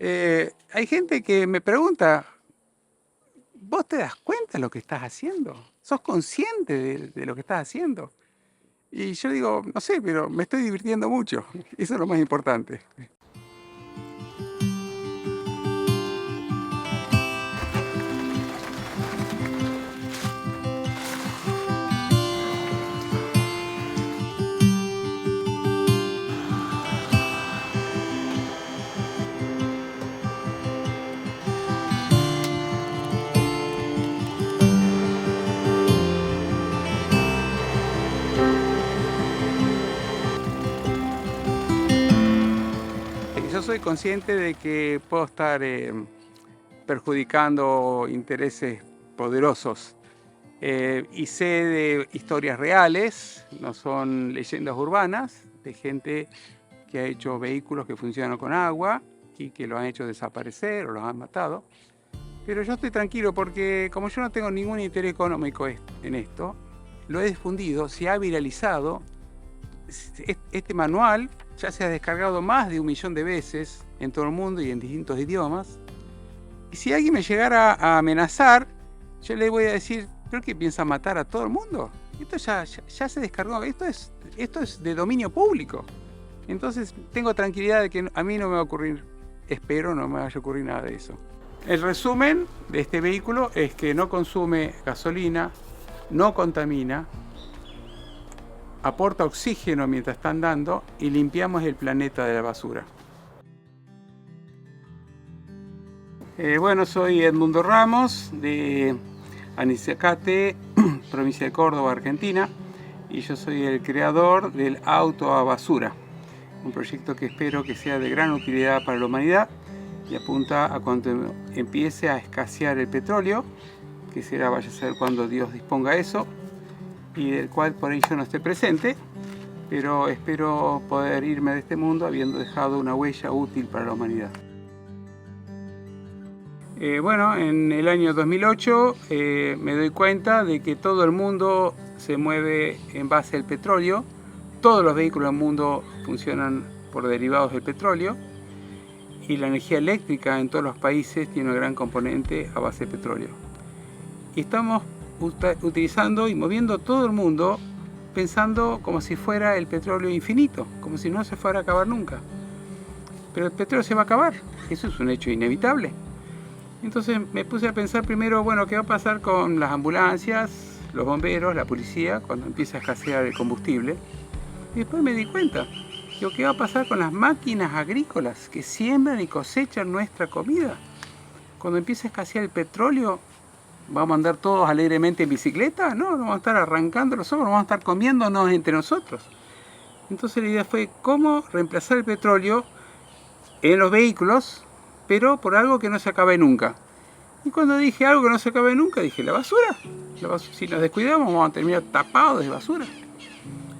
Hay gente que me pregunta, ¿vos te das cuenta de lo que estás haciendo? ¿Sos consciente de lo que estás haciendo? Y yo digo, no sé, pero me estoy divirtiendo mucho. Eso es lo más importante. Yo soy consciente de que puedo estar perjudicando intereses poderosos. Y sé de historias reales, no son leyendas urbanas, de gente que ha hecho vehículos que funcionan con agua y que lo han hecho desaparecer o los han matado. Pero yo estoy tranquilo porque como yo no tengo ningún interés económico en esto, lo he difundido, se ha viralizado. Este manual ya se ha descargado más de 1 millón de veces en todo el mundo y en distintos idiomas. Y si alguien me llegara a amenazar, yo le voy a decir, ¿pero qué piensa matar a todo el mundo? Esto ya se descargó, esto es de dominio público. Entonces tengo tranquilidad de que a mí no me va a ocurrir, espero no me vaya a ocurrir nada de eso. El resumen de este vehículo es que no consume gasolina, no contamina, aporta oxígeno mientras está andando y limpiamos el planeta de la basura. Bueno, soy Edmundo Ramos de Anizacate, provincia de Córdoba, Argentina, y yo soy el creador del Auto a Basura, un proyecto que espero que sea de gran utilidad para la humanidad y apunta a cuando empiece a escasear el petróleo, que será, vaya a ser cuando Dios disponga eso, y del cual por ahí yo no esté presente, pero espero poder irme de este mundo habiendo dejado una huella útil para la humanidad. Bueno, en el año 2008 me doy cuenta de que todo el mundo se mueve en base al petróleo, todos los vehículos del mundo funcionan por derivados del petróleo y la energía eléctrica en todos los países tiene un gran componente a base de petróleo. Y estamos utilizando y moviendo todo el mundo pensando como si fuera el petróleo infinito, como si no se fuera a acabar nunca. Pero el petróleo se va a acabar, eso es un hecho inevitable. Entonces me puse a pensar primero, bueno, ¿qué va a pasar con las ambulancias, los bomberos, la policía, cuando empiece a escasear el combustible? Y después me di cuenta, digo, ¿qué va a pasar con las máquinas agrícolas que siembran y cosechan nuestra comida? Cuando empiece a escasear el petróleo, ¿vamos a andar todos alegremente en bicicleta? No, vamos a estar arrancando los ojos, vamos a estar comiéndonos entre nosotros. Entonces la idea fue cómo reemplazar el petróleo en los vehículos, pero por algo que no se acabe nunca. Y cuando dije algo que no se acabe nunca, dije la basura. Si nos descuidamos vamos a terminar tapados de basura.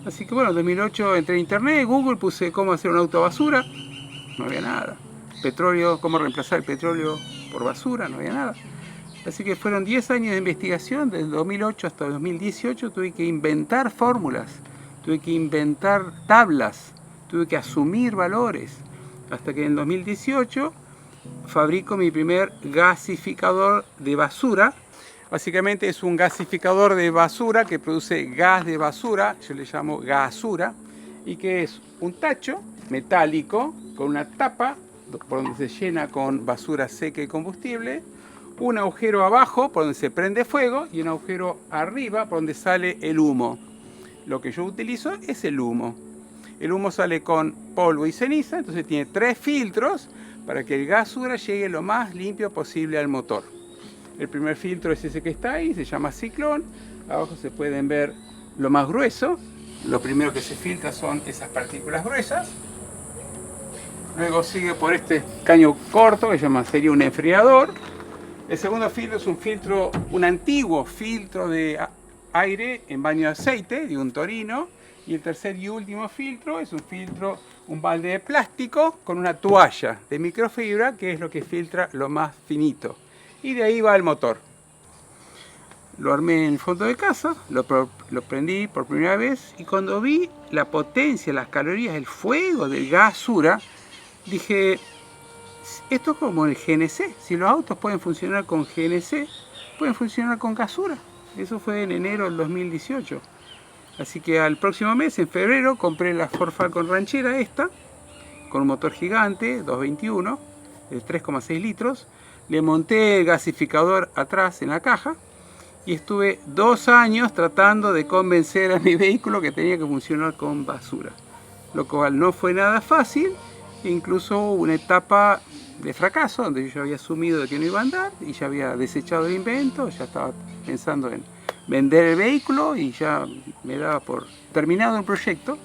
Así que bueno, en 2008 entré en internet, Google, puse cómo hacer un auto a basura, no había nada. Petróleo, cómo reemplazar el petróleo por basura, no había nada. Así que fueron 10 años de investigación, desde 2008 hasta 2018 tuve que inventar fórmulas, tuve que inventar tablas, tuve que asumir valores, hasta que en 2018 fabrico mi primer gasificador de basura. Básicamente es un gasificador de basura que produce gas de basura, yo le llamo gasura, y que es un tacho metálico con una tapa por donde se llena con basura seca y combustible, un agujero abajo por donde se prende fuego y un agujero arriba por donde sale el humo. Lo que yo utilizo es el humo. El humo sale con polvo y ceniza, entonces tiene 3 filtros para que el gasura llegue lo más limpio posible al motor. El primer filtro es ese que está ahí, se llama ciclón. Abajo se pueden ver lo más grueso. Lo primero que se filtra son esas partículas gruesas. Luego sigue por este caño corto que sería un enfriador. El segundo filtro es un antiguo filtro de aire en baño de aceite de un Torino. Y el tercer y último filtro es un balde de plástico con una toalla de microfibra, que es lo que filtra lo más finito. Y de ahí va el motor. Lo armé en el fondo de casa, lo prendí por primera vez y cuando vi la potencia, las calorías, el fuego del gasura, dije, Esto es como el GNC. Si los autos pueden funcionar con GNC, pueden funcionar con Gazura. Eso fue en enero del 2018. Así que al próximo mes, en febrero, compré la Ford Falcon ranchera esta, con un motor gigante, 221, de 3,6 litros. Le monté el gasificador atrás en la caja y estuve 2 años tratando de convencer a mi vehículo que tenía que funcionar con basura. Lo cual no fue nada fácil, incluso hubo una etapa de fracaso donde yo había asumido que no iba a andar y ya había desechado el invento, ya estaba pensando en vender el vehículo y ya me daba por terminado el proyecto.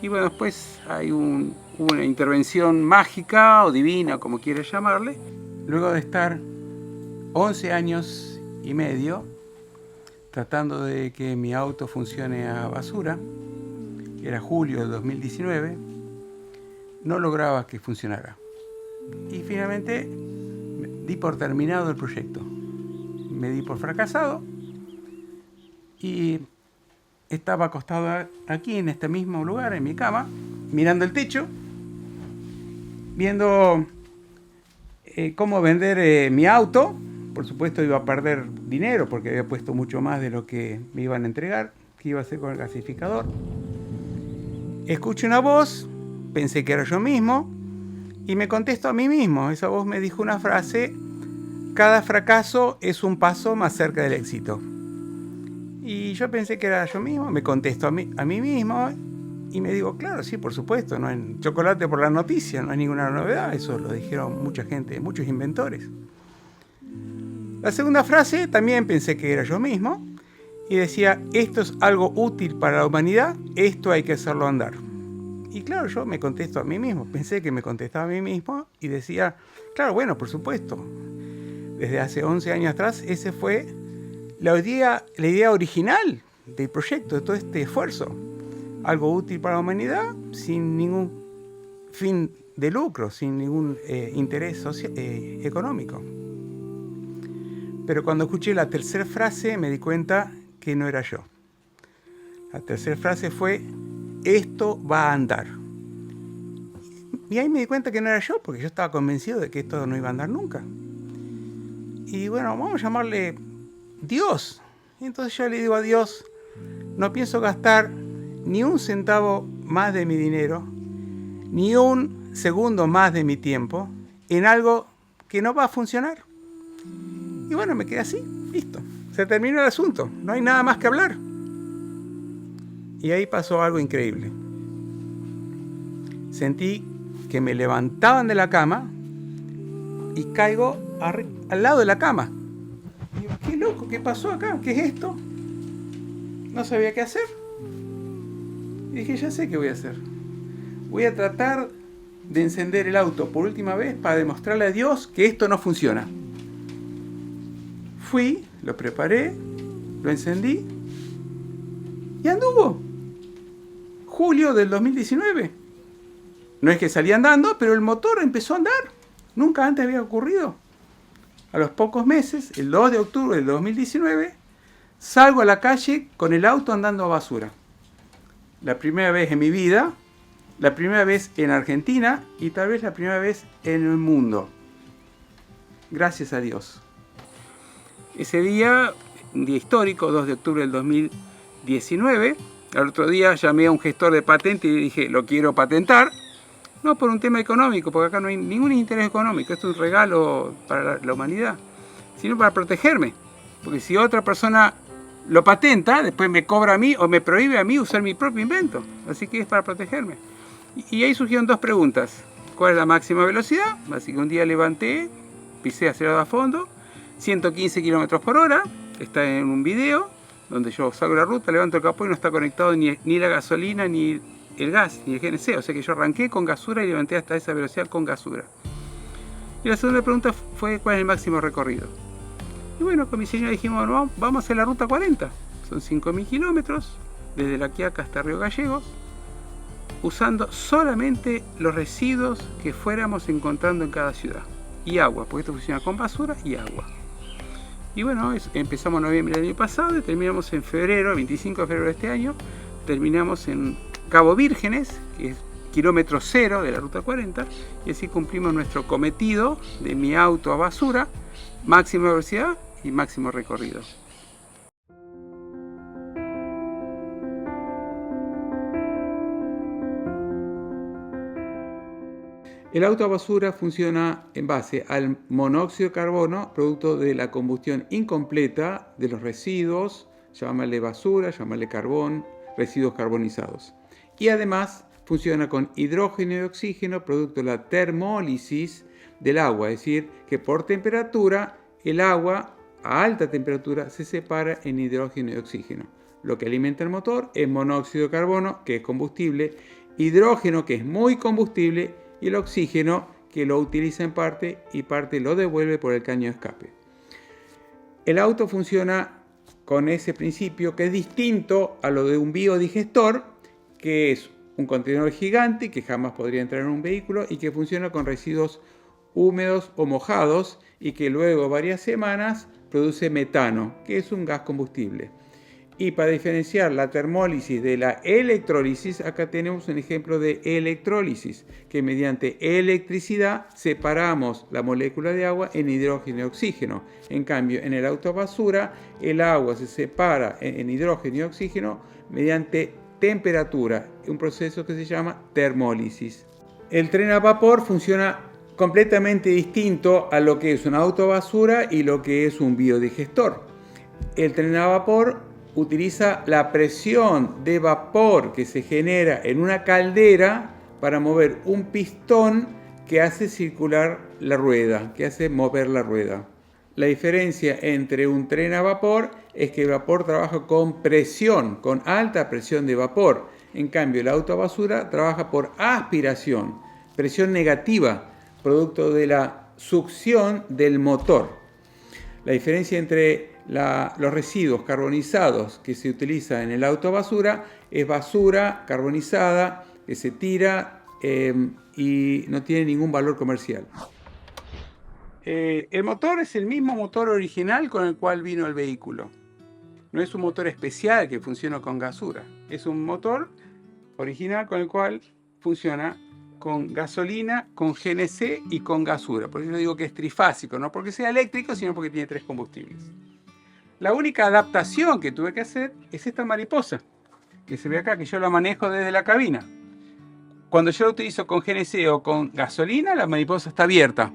Y bueno, después hubo una intervención mágica o divina, como quieras llamarle. Luego de estar 11 años y medio tratando de que mi auto funcione a basura, era julio del 2019, no lograba que funcionara. Y finalmente di por terminado el proyecto. Me di por fracasado y estaba acostado aquí en este mismo lugar, en mi cama, mirando el techo, viendo cómo vender mi auto. Por supuesto iba a perder dinero porque había puesto mucho más de lo que me iban a entregar, que iba a hacer con el gasificador. Escucho una voz, pensé que era yo mismo, y me contesto a mí mismo. Esa voz me dijo una frase: cada fracaso es un paso más cerca del éxito. Y yo pensé que era yo mismo, me contesto a mí mismo y me digo, claro, sí, por supuesto, no hay chocolate por la noticia, no hay ninguna novedad, eso lo dijeron mucha gente, muchos inventores. La segunda frase también pensé que era yo mismo y decía, esto es algo útil para la humanidad, esto hay que hacerlo andar. Y claro, yo me contesto a mí mismo, pensé que me contestaba a mí mismo y decía, claro, bueno, por supuesto, desde hace 11 años atrás, ese fue la idea original del proyecto, de todo este esfuerzo. Algo útil para la humanidad, sin ningún fin de lucro, sin ningún interés económico. Pero cuando escuché la tercera frase me di cuenta que no era yo. La tercera frase fue, esto va a andar. Y ahí me di cuenta que no era yo, porque yo estaba convencido de que esto no iba a andar nunca. Y bueno, vamos a llamarle Dios. Y entonces yo le digo a Dios, no pienso gastar ni un centavo más de mi dinero, ni un segundo más de mi tiempo en algo que no va a funcionar. Y bueno, me quedé así, listo. Se terminó el asunto, no hay nada más que hablar. Y ahí pasó algo increíble. Sentí que me levantaban de la cama y caigo al lado de la cama. Y digo, qué loco, ¿qué pasó acá? ¿Qué es esto? No sabía qué hacer. Y dije, ya sé qué voy a hacer. Voy a tratar de encender el auto por última vez para demostrarle a Dios que esto no funciona. Fui, lo preparé, lo encendí y anduvo. Julio del 2019. No es que salí andando, pero el motor empezó a andar. Nunca antes había ocurrido. A los pocos meses, el 2 de octubre del 2019, salgo a la calle con el auto andando a basura. La primera vez en mi vida, la primera vez en Argentina y tal vez la primera vez en el mundo. Gracias a Dios. Ese día, un día histórico, 2 de octubre del 2019, al otro día llamé a un gestor de patente y le dije, lo quiero patentar. No por un tema económico, porque acá no hay ningún interés económico, esto es un regalo para la humanidad, sino para protegerme. Porque si otra persona lo patenta, después me cobra a mí o me prohíbe a mí usar mi propio invento. Así que es para protegerme. Y ahí surgieron 2 preguntas. ¿Cuál es la máxima velocidad? Así que un día levanté, pisé acelerado a fondo, 115 km por hora, está en un video, donde yo salgo la ruta, levanto el capó y no está conectado ni la gasolina, ni el gas, ni el GNC. O sea que yo arranqué con Gazura y levanté hasta esa velocidad con Gazura. Y la segunda pregunta fue, ¿cuál es el máximo recorrido? Y bueno, con mi señora dijimos, bueno, vamos a hacer la ruta 40. Son 5.000 kilómetros, desde La Quiaca hasta Río Gallegos, usando solamente los residuos que fuéramos encontrando en cada ciudad. Y agua, porque esto funciona con basura y agua. Y bueno, empezamos en noviembre del año pasado y terminamos en febrero, 25 de febrero de este año, terminamos en Cabo Vírgenes, que es kilómetro cero de la ruta 40 y así cumplimos nuestro cometido de mi auto a basura, máxima velocidad y máximo recorrido. El auto a basura funciona en base al monóxido de carbono, producto de la combustión incompleta de los residuos, llámale basura, llámale carbón, residuos carbonizados. Y además funciona con hidrógeno y oxígeno, producto de la termólisis del agua, es decir, que por temperatura el agua a alta temperatura se separa en hidrógeno y oxígeno. Lo que alimenta el motor es monóxido de carbono, que es combustible, hidrógeno, que es muy combustible, y el oxígeno, que lo utiliza en parte y parte lo devuelve por el caño de escape. El auto funciona con ese principio, que es distinto a lo de un biodigestor, que es un contenedor gigante que jamás podría entrar en un vehículo y que funciona con residuos húmedos o mojados y que luego varias semanas produce metano, que es un gas combustible. Y para diferenciar la termólisis de la electrólisis, acá tenemos un ejemplo de electrólisis, que mediante electricidad separamos la molécula de agua en hidrógeno y oxígeno. En cambio, en el auto basura, el agua se separa en hidrógeno y oxígeno mediante temperatura, un proceso que se llama termólisis. El tren a vapor funciona completamente distinto a lo que es un auto basura y lo que es un biodigestor. El tren a vapor utiliza la presión de vapor que se genera en una caldera para mover un pistón que hace circular la rueda, que hace mover la rueda. La diferencia entre un tren a vapor es que el vapor trabaja con presión, con alta presión de vapor. En cambio, el auto a basura trabaja por aspiración, presión negativa, producto de la succión del motor. La diferencia entre los residuos carbonizados que se utiliza en el auto a basura es basura carbonizada que se tira y no tiene ningún valor comercial. El motor es el mismo motor original con el cual vino el vehículo. No es un motor especial que funciona con gasura. Es un motor original con el cual funciona con gasolina, con GNC y con gasura. Por eso digo que es trifásico, no porque sea eléctrico, sino porque tiene 3 combustibles. La única adaptación que tuve que hacer es esta mariposa, que se ve acá, que yo la manejo desde la cabina. Cuando yo la utilizo con GNC o con gasolina, la mariposa está abierta.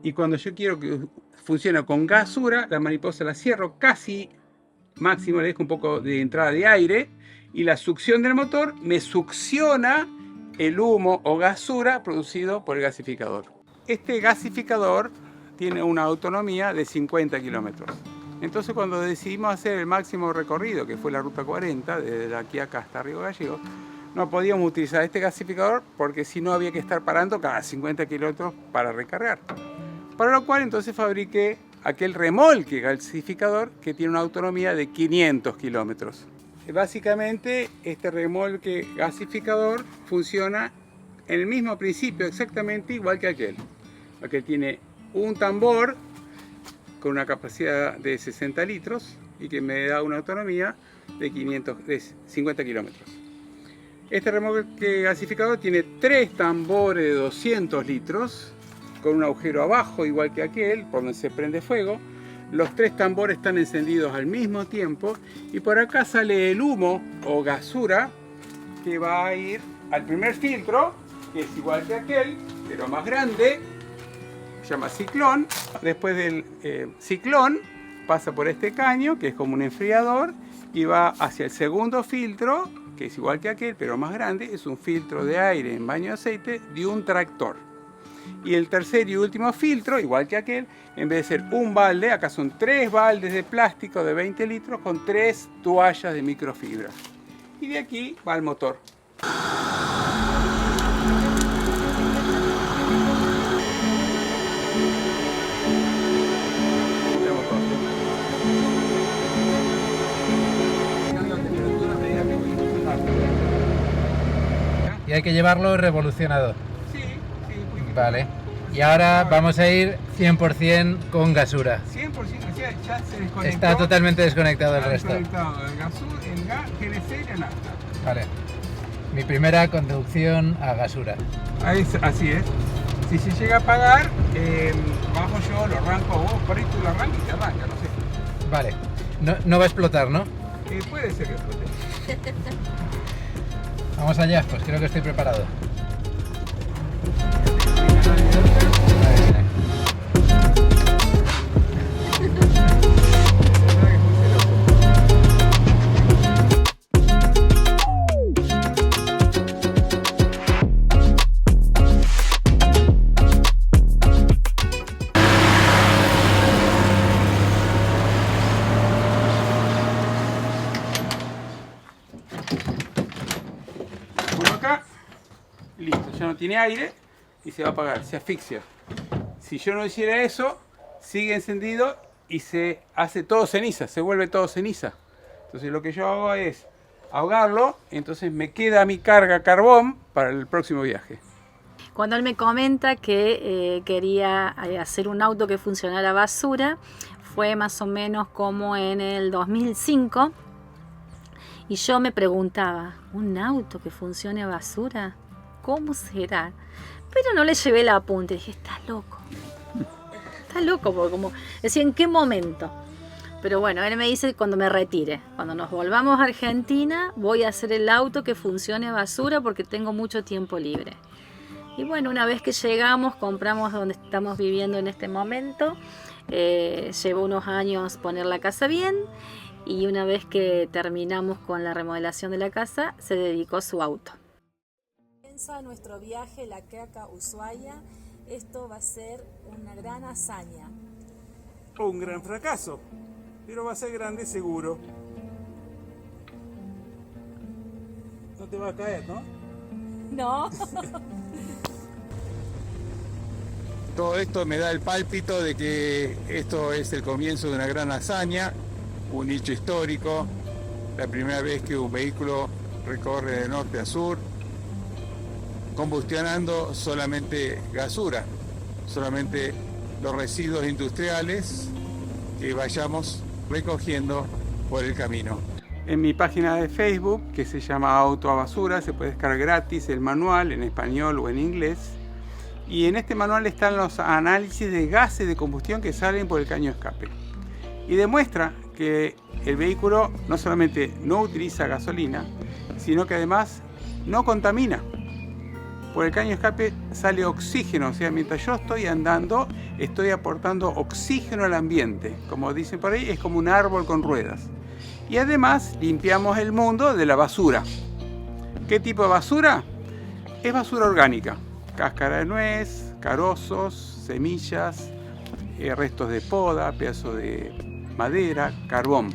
Y cuando yo quiero que funcione con gasura, la mariposa la cierro casi máximo, le dejo un poco de entrada de aire, y la succión del motor me succiona el humo o gasura producido por el gasificador. Este gasificador tiene una autonomía de 50 kilómetros. Entonces, cuando decidimos hacer el máximo recorrido, que fue la ruta 40, desde aquí acá hasta Río Gallegos, no podíamos utilizar este gasificador porque si no había que estar parando cada 50 kilómetros para recargar. Para lo cual entonces fabriqué aquel remolque gasificador que tiene una autonomía de 500 kilómetros. Básicamente este remolque gasificador funciona en el mismo principio, exactamente igual que aquel. Aquel tiene un tambor con una capacidad de 60 litros y que me da una autonomía de 50 kilómetros. Este remolque gasificador tiene 3 tambores de 200 litros con un agujero abajo igual que aquel por donde se prende fuego. Los 3 tambores están encendidos al mismo tiempo y por acá sale el humo o gasura que va a ir al primer filtro, que es igual que aquel pero más grande, se llama ciclón. Después del ciclón pasa por este caño que es como un enfriador y va hacia el segundo filtro, que es igual que aquel pero más grande, es un filtro de aire en baño de aceite de un tractor. Y el tercer y último filtro, igual que aquel, en vez de ser un balde, acá son 3 baldes de plástico de 20 litros con 3 toallas de microfibra. Y de aquí va el motor. Y hay que llevarlo revolucionado. Sí. Vale. Y ahora vamos a ir 100% con gasura. 100%, ya se desconectó. Está totalmente desconectado el resto. Desconectado el GNC y la nafta. Vale. Mi primera conducción a Gasura. Así es. Si se llega a apagar, bajo yo, lo arranco a vos, por ahí tú lo arrancas y te arranca, no sé. Vale. No va a explotar, ¿no? Puede ser que explote. Vamos allá, pues creo que estoy preparado. Acá, listo, ya no tiene aire y se va a apagar, se asfixia. Si yo no hiciera eso, sigue encendido y se hace todo ceniza, se vuelve todo ceniza. Entonces lo que yo hago es ahogarlo, entonces me queda mi carga carbón para el próximo viaje. Cuando él me comenta que quería hacer un auto que funcionara a basura, fue más o menos como en el 2005. Y yo me preguntaba, ¿un auto que funcione a basura? ¿Cómo será? Pero no le llevé la apunte. Dije, estás loco. Estás loco, porque como decía, ¿en qué momento? Pero bueno, él me dice cuando me retire, cuando nos volvamos a Argentina, voy a hacer el auto que funcione a basura porque tengo mucho tiempo libre. Y bueno, una vez que llegamos, compramos donde estamos viviendo en este momento. Llevó unos años poner la casa bien. Y una vez que terminamos con la remodelación de la casa, se dedicó a su auto. Comienza nuestro viaje La Quiaca, Ushuaia. Esto va a ser una gran hazaña. Un gran fracaso, pero va a ser grande seguro. No te va a caer, ¿no? No. Todo esto me da el pálpito de que esto es el comienzo de una gran hazaña, un hecho histórico, la primera vez que un vehículo recorre de norte a sur, combustionando solamente gasura, solamente los residuos industriales que vayamos recogiendo por el camino. En mi página de Facebook, que se llama Auto a Basura, se puede descargar gratis el manual en español o en inglés. Y en este manual están los análisis de gases de combustión que salen por el caño de escape. Y demuestra que el vehículo no solamente no utiliza gasolina, sino que además no contamina. Por el caño de escape sale oxígeno, o sea, mientras yo estoy andando, estoy aportando oxígeno al ambiente. Como dicen por ahí, es como un árbol con ruedas. Y además limpiamos el mundo de la basura. ¿Qué tipo de basura? Es basura orgánica. Cáscara de nuez, carozos, semillas, restos de poda, pedazos de madera, carbón.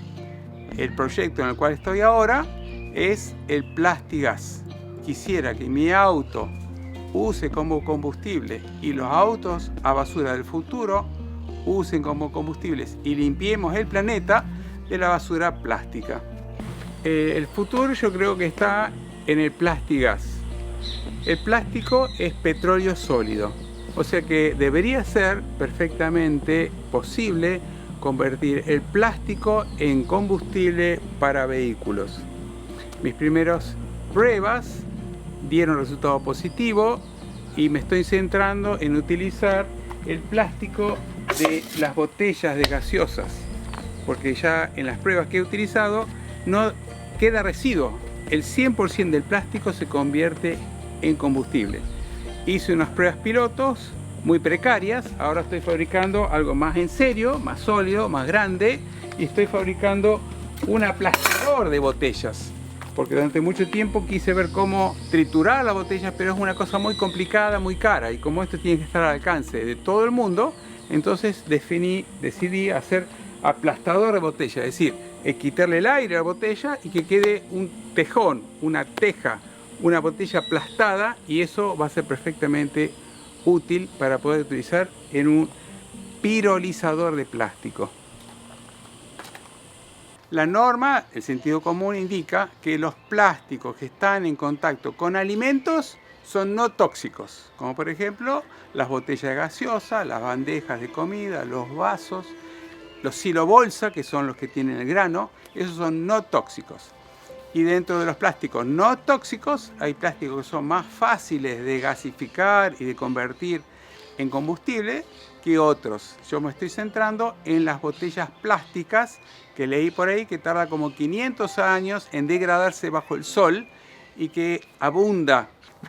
El proyecto en el cual estoy ahora es el Plastigas. Quisiera que mi auto use como combustible y los autos a basura del futuro usen como combustibles y limpiemos el planeta de la basura plástica. El futuro yo creo que está en el Plastigas. El plástico es petróleo sólido, o sea que debería ser perfectamente posible convertir el plástico en combustible para vehículos. Mis primeras pruebas dieron resultado positivo y me estoy centrando en utilizar el plástico de las botellas de gaseosas, porque ya en las pruebas que he utilizado no queda residuo. El 100% del plástico se convierte en combustible. Hice unas pruebas pilotos muy precarias, ahora estoy fabricando algo más en serio, más sólido, más grande, y estoy fabricando un aplastador de botellas, porque durante mucho tiempo quise ver cómo triturar las botellas, pero es una cosa muy complicada, muy cara, y como esto tiene que estar al alcance de todo el mundo, entonces decidí hacer aplastador de botella, es decir, quitarle el aire a la botella y que quede un tejón, una teja, una botella aplastada, y eso va a ser perfectamente útil para poder utilizar en un pirolizador de plástico. La norma, el sentido común indica que los plásticos que están en contacto con alimentos son no tóxicos, como por ejemplo las botellas gaseosas, las bandejas de comida, los vasos, los silobolsa, que son los que tienen el grano, esos son no tóxicos. Y dentro de los plásticos no tóxicos, hay plásticos que son más fáciles de gasificar y de convertir en combustible que otros. Yo me estoy centrando en las botellas plásticas que leí por ahí que tarda como 500 años en degradarse bajo el sol y que abunda.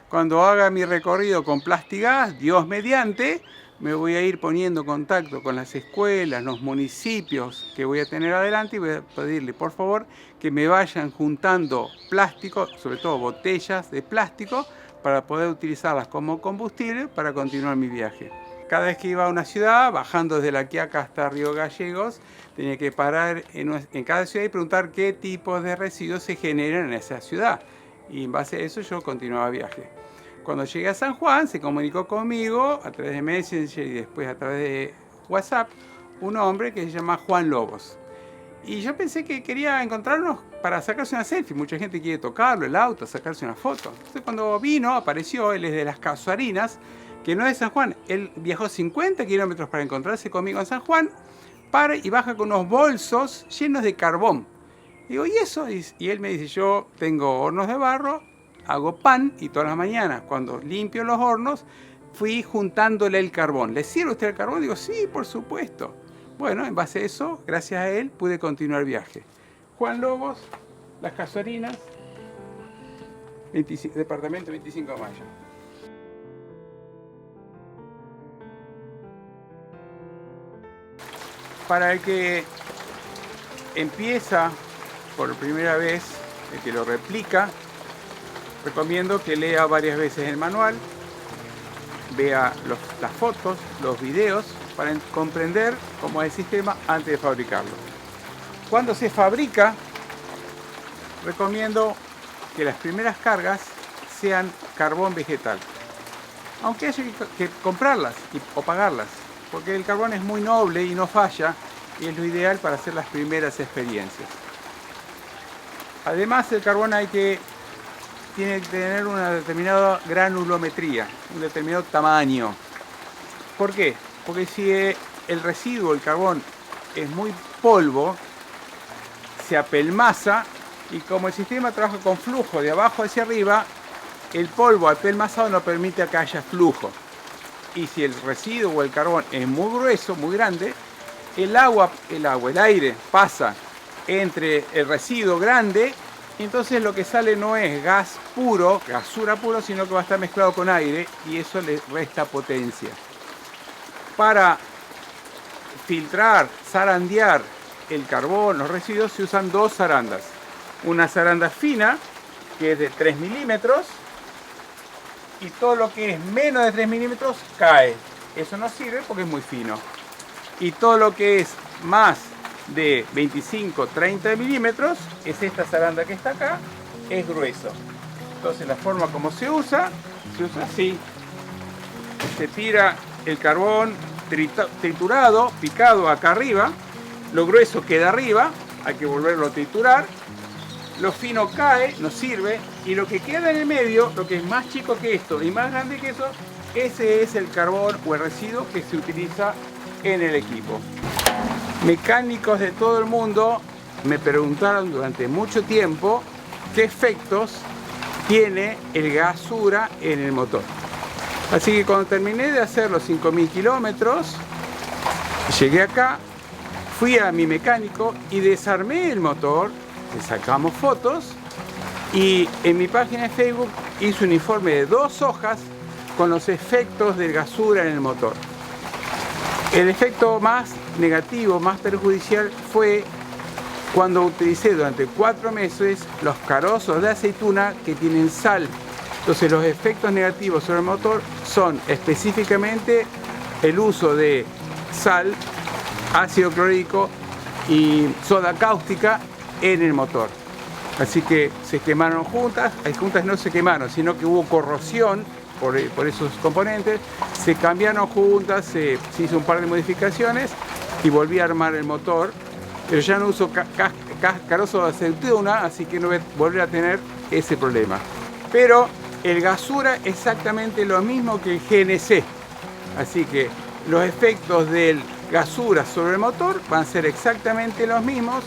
Cuando haga mi recorrido con Plástigas, Dios mediante, me voy a ir poniendo en contacto con las escuelas, los municipios que voy a tener adelante y voy a pedirle por favor que me vayan juntando plástico, sobre todo botellas de plástico, para poder utilizarlas como combustible para continuar mi viaje. Cada vez que iba a una ciudad, bajando desde La Quiaca hasta Río Gallegos, tenía que parar en cada ciudad y preguntar qué tipos de residuos se generan en esa ciudad. Y en base a eso yo continuaba viaje. Cuando llegué a San Juan, se comunicó conmigo a través de Messenger y después a través de WhatsApp un hombre que se llama Juan Lobos. Y yo pensé que quería encontrarnos para sacarse una selfie. Mucha gente quiere tocarlo, el auto, sacarse una foto. Entonces cuando vino, apareció, él es de las Casuarinas, que no es de San Juan. Él viajó 50 kilómetros para encontrarse conmigo en San Juan, para y baja con unos bolsos llenos de carbón. Digo, ¿y eso? Y él me dice, yo tengo hornos de barro, hago pan y todas las mañanas cuando limpio los hornos fui juntándole el carbón. ¿Le sirve a usted el carbón? Digo, sí, por supuesto. Bueno, en base a eso, gracias a él, pude continuar el viaje. Juan Lobos, Las Casuarinas, departamento 25 de Mayo. Para el que empieza por primera vez, el que lo replica, recomiendo que lea varias veces el manual, vea las fotos, los videos, para comprender cómo es el sistema antes de fabricarlo. Cuando se fabrica, recomiendo que las primeras cargas sean carbón vegetal, aunque haya que comprarlas o pagarlas, porque el carbón es muy noble y no falla, y es lo ideal para hacer las primeras experiencias. Además, el carbón tiene que tener una determinada granulometría, un determinado tamaño. ¿Por qué? Porque si el residuo, el carbón, es muy polvo, se apelmaza y como el sistema trabaja con flujo de abajo hacia arriba, el polvo apelmazado no permite que haya flujo. Y si el residuo o el carbón es muy grueso, muy grande, el aire pasa entre el residuo grande y entonces lo que sale no es gas puro, gasura puro, sino que va a estar mezclado con aire y eso le resta potencia. Para filtrar, zarandear el carbón, los residuos, se usan dos zarandas. Una zaranda fina, que es de 3 milímetros, y todo lo que es menos de 3 milímetros cae. Eso no sirve porque es muy fino. Y todo lo que es más de 25-30 milímetros, es esta zaranda que está acá, es grueso. Entonces la forma como se usa así. Se tira el carbón triturado, picado acá arriba, lo grueso queda arriba, hay que volverlo a triturar, lo fino cae, no sirve, y lo que queda en el medio, lo que es más chico que esto y más grande que eso, ese es el carbón o el residuo que se utiliza en el equipo. Mecánicos de todo el mundo me preguntaron durante mucho tiempo qué efectos tiene el gasura en el motor. Así que cuando terminé de hacer los 5.000 kilómetros, llegué acá, fui a mi mecánico y desarmé el motor, le sacamos fotos y en mi página de Facebook hice un informe de 2 hojas con los efectos de gasura en el motor. El efecto más negativo, más perjudicial fue cuando utilicé durante 4 meses los carozos de aceituna que tienen sal. Entonces los efectos negativos sobre el motor son específicamente el uso de sal, ácido clorhídrico y soda cáustica en el motor. Así que se quemaron juntas, hay juntas no se quemaron, sino que hubo corrosión por esos componentes, se cambiaron juntas, se hizo un par de modificaciones y volví a armar el motor, pero ya no uso carozo de aceituna, así que no voy a volver a tener ese problema. Pero el gasura es exactamente lo mismo que el GNC, así que los efectos del gasura sobre el motor van a ser exactamente los mismos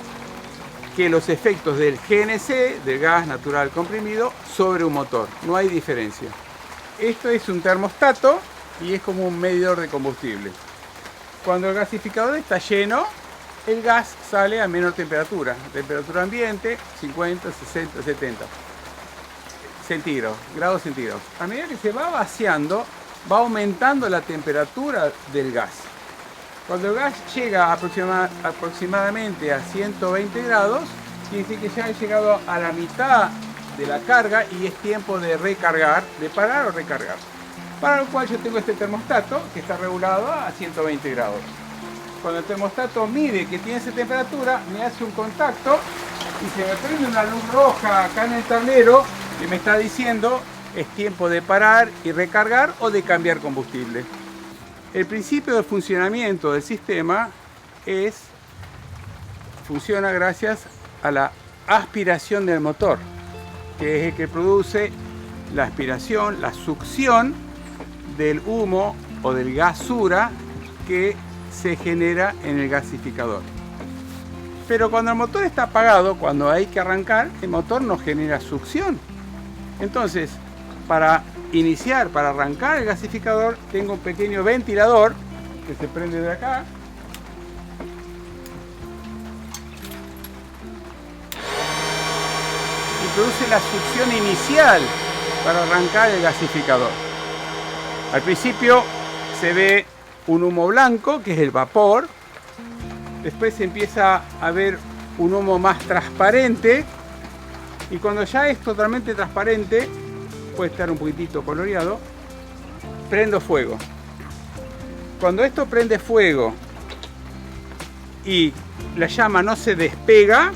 que los efectos del GNC, del gas natural comprimido, sobre un motor. No hay diferencia. Esto es un termostato y es como un medidor de combustible. Cuando el gasificador está lleno, el gas sale a menor temperatura. Temperatura ambiente, 50, 60, 70 grados centígrados. A medida que se va vaciando, va aumentando la temperatura del gas. Cuando el gas llega aproximadamente a 120 grados, quiere decir que ya ha llegado a la mitad de la carga y es tiempo de recargar, de parar o recargar. Para lo cual yo tengo este termostato que está regulado a 120 grados. Cuando el termostato mide que tiene esa temperatura, me hace un contacto y se me prende una luz roja acá en el tablero que me está diciendo es tiempo de parar y recargar o de cambiar combustible. El principio de funcionamiento del sistema funciona gracias a la aspiración del motor, que es el que produce la aspiración, la succión del humo o del gasura que se genera en el gasificador. Pero cuando el motor está apagado, cuando hay que arrancar, el motor no genera succión. Entonces, para iniciar, para arrancar el gasificador, tengo un pequeño ventilador que se prende de acá. Y produce la succión inicial para arrancar el gasificador. Al principio se ve un humo blanco, que es el vapor. Después se empieza a ver un humo más transparente. Y cuando ya es totalmente transparente, puede estar un poquitito coloreado, prendo fuego. Cuando esto prende fuego y la llama no se despega,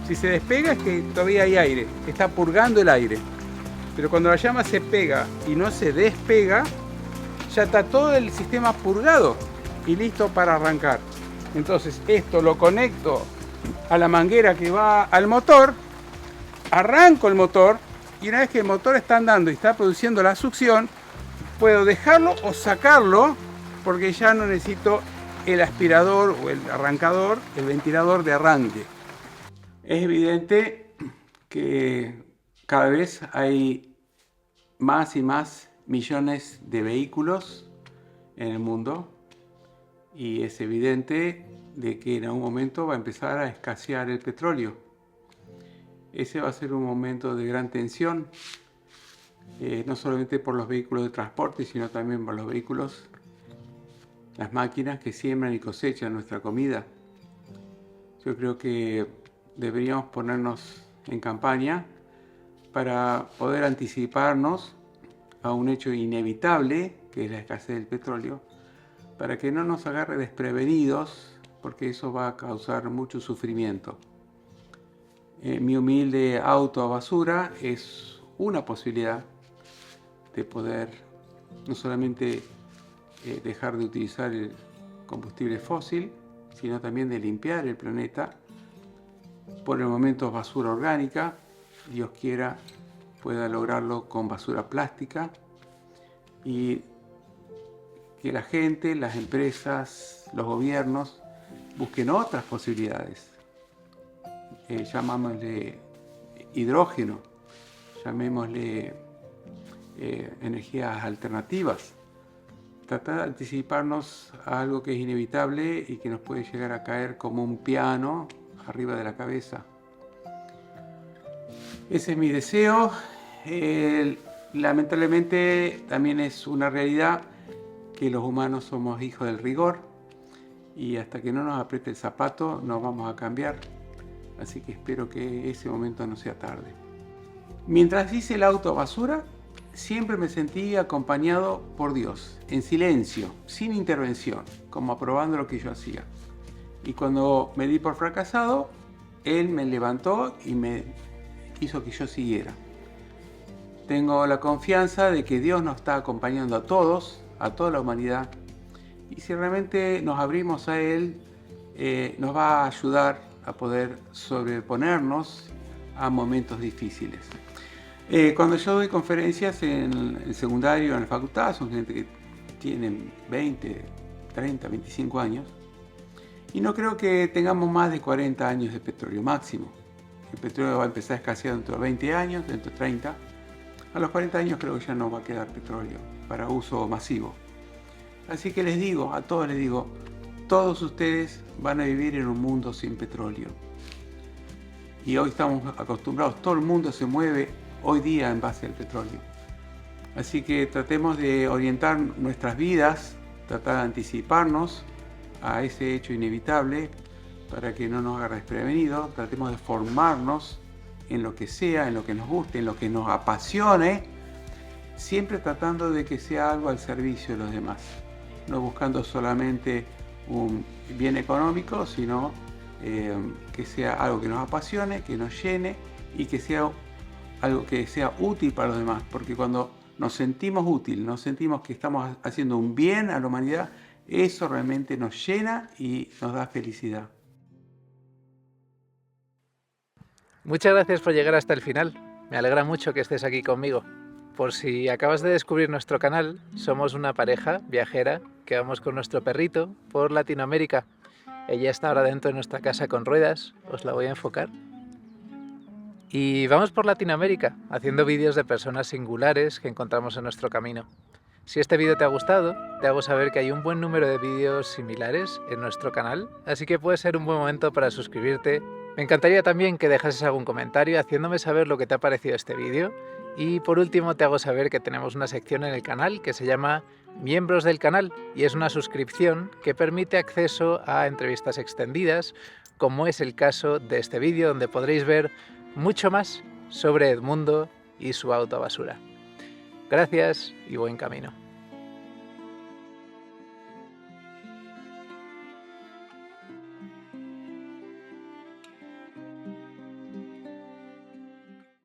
si se despega es que todavía hay aire, está purgando el aire. Pero cuando la llama se pega y no se despega, ya está todo el sistema purgado y listo para arrancar. Entonces esto lo conecto a la manguera que va al motor, arranco el motor y una vez que el motor está andando y está produciendo la succión, puedo dejarlo o sacarlo porque ya no necesito el aspirador o el arrancador, el ventilador de arranque. Es evidente que cada vez hay más y más millones de vehículos en el mundo y es evidente de que en algún momento va a empezar a escasear el petróleo. Ese va a ser un momento de gran tensión, no solamente por los vehículos de transporte, sino también por los vehículos, las máquinas que siembran y cosechan nuestra comida. Yo creo que deberíamos ponernos en campaña para poder anticiparnos a un hecho inevitable, que es la escasez del petróleo, para que no nos agarre desprevenidos, porque eso va a causar mucho sufrimiento. Mi humilde auto a basura es una posibilidad de poder no solamente dejar de utilizar el combustible fósil, sino también de limpiar el planeta. Por el momento basura orgánica, Dios quiera pueda lograrlo con basura plástica y que la gente, las empresas, los gobiernos busquen otras posibilidades. Llamémosle hidrógeno, llamémosle energías alternativas. Tratar de anticiparnos a algo que es inevitable y que nos puede llegar a caer como un piano arriba de la cabeza. Ese es mi deseo. Lamentablemente también es una realidad que los humanos somos hijos del rigor y hasta que no nos apriete el zapato no vamos a cambiar. Así que espero que ese momento no sea tarde. Mientras hice el auto a basura, siempre me sentí acompañado por Dios, en silencio, sin intervención, como aprobando lo que yo hacía. Y cuando me di por fracasado, Él me levantó y me hizo que yo siguiera. Tengo la confianza de que Dios nos está acompañando a todos, a toda la humanidad. Y si realmente nos abrimos a Él, nos va a ayudar a poder sobreponernos a momentos difíciles. Cuando yo doy conferencias en el secundario, en la facultad, son gente que tienen 20, 30, 25 años Y no creo que tengamos más de 40 años de petróleo máximo. El petróleo va a empezar a escasear dentro de 20 años, dentro de 30. A los 40 años creo que ya no va a quedar petróleo para uso masivo. Así que les digo, a todos les digo, todos ustedes van a vivir en un mundo sin petróleo. Y hoy estamos acostumbrados, todo el mundo se mueve hoy día en base al petróleo. Así que tratemos de orientar nuestras vidas, tratar de anticiparnos a ese hecho inevitable para que no nos agarre desprevenido. Tratemos de formarnos en lo que sea, en lo que nos guste, en lo que nos apasione, siempre tratando de que sea algo al servicio de los demás, no buscando solamente un bien económico, sino que sea algo que nos apasione, que nos llene y que sea algo que sea útil para los demás, porque cuando nos sentimos útiles, nos sentimos que estamos haciendo un bien a la humanidad, eso realmente nos llena y nos da felicidad. Muchas gracias por llegar hasta el final. Me alegra mucho que estés aquí conmigo. Por si acabas de descubrir nuestro canal, somos una pareja viajera que vamos con nuestro perrito por Latinoamérica. Ella está ahora dentro de nuestra casa con ruedas, os la voy a enfocar. Y vamos por Latinoamérica, haciendo vídeos de personas singulares que encontramos en nuestro camino. Si este vídeo te ha gustado, te hago saber que hay un buen número de vídeos similares en nuestro canal, así que puede ser un buen momento para suscribirte. Me encantaría también que dejases algún comentario haciéndome saber lo que te ha parecido este vídeo. Y por último te hago saber que tenemos una sección en el canal que se llama Miembros del Canal y es una suscripción que permite acceso a entrevistas extendidas, como es el caso de este vídeo, donde podréis ver mucho más sobre Edmundo y su auto basura. Gracias y buen camino.